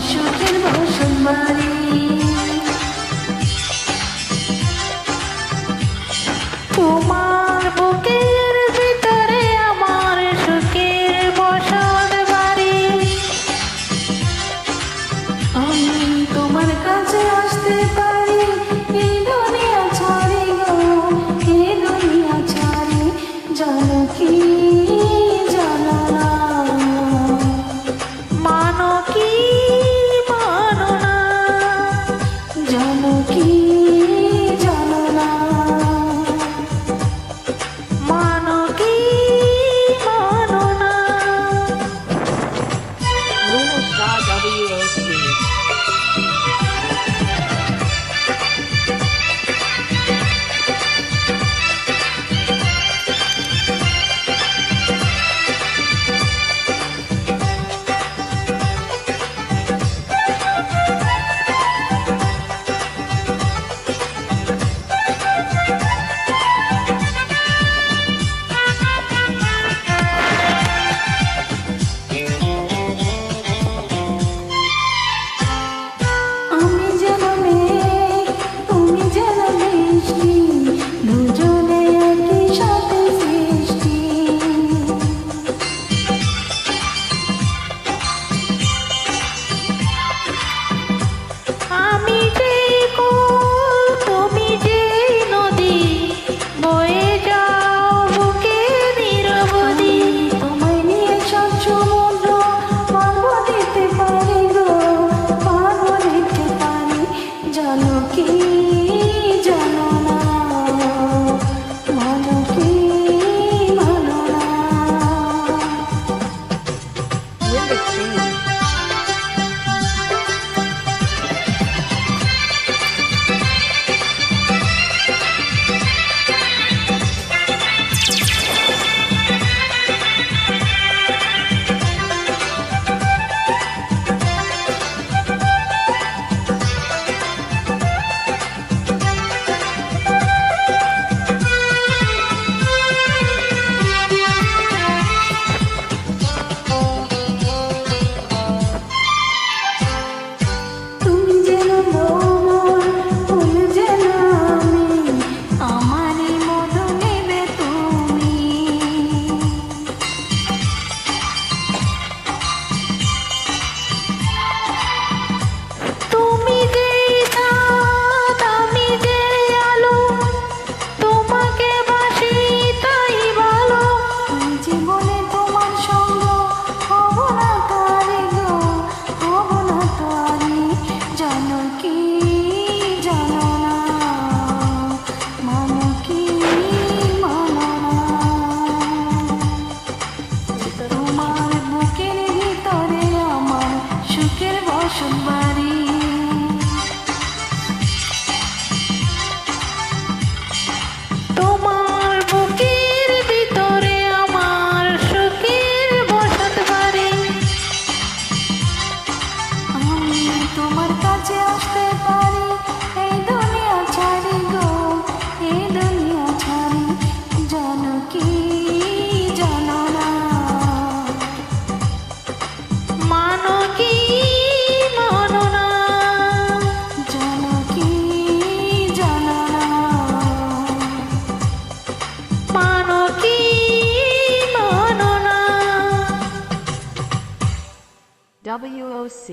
সুখের বসত বাড়ি। তোমার বুকের ভিতরে আমার সুখের বসত বাড়ি। আমি তোমার কাছে আসতে পারি এই দুনিয়া ছাড়ি গো, এই দুনিয়া ছাড়ি। জানো কি জানো না, মানো কি মানো না, জানো কি জানো না, মানো কি মানো না। WOC. আমি যেন মেঘ, তুমি যেন বৃষ্টি, দুজনে একই সাথে সৃষ্টি। আমি যে কুল, তুমি যে নদী, বয়ে যাও বুকে নিরবধি। তোমায় নিয়ে সব সমুদ্র পার দিতে পারি গো, পার দিতে পারি। জানো কি জানো না, মানো কি মানো না। Windows change. তুমি যেন ভ্রমর, ফুল যেন আমি, আমারই মধু নেবে তুমি। তুমি যে চাঁদ, আমি যে আলো, তোমাকে বাসি তাই ভালো। এই জীবনে তোমার সঙ্গ হব না তারি গো, হব না তারি। জানো কি জানো না, মানো কি মানো না। তোমার বুকের ভিতরে আমার সুখের বসত বাড়ি। তোমার বুকের ভিতরে আমার সুখের বসত বাড়ি। আমি তোমার কাছে আসতে পারি এই দুনিয়া ছাড়ি গো, এই দুনিয়া ছাড়ি। জানো কি জানো না, মানো কি মানো না, জানো কি জানো না, মানো কি মানো না। WOC.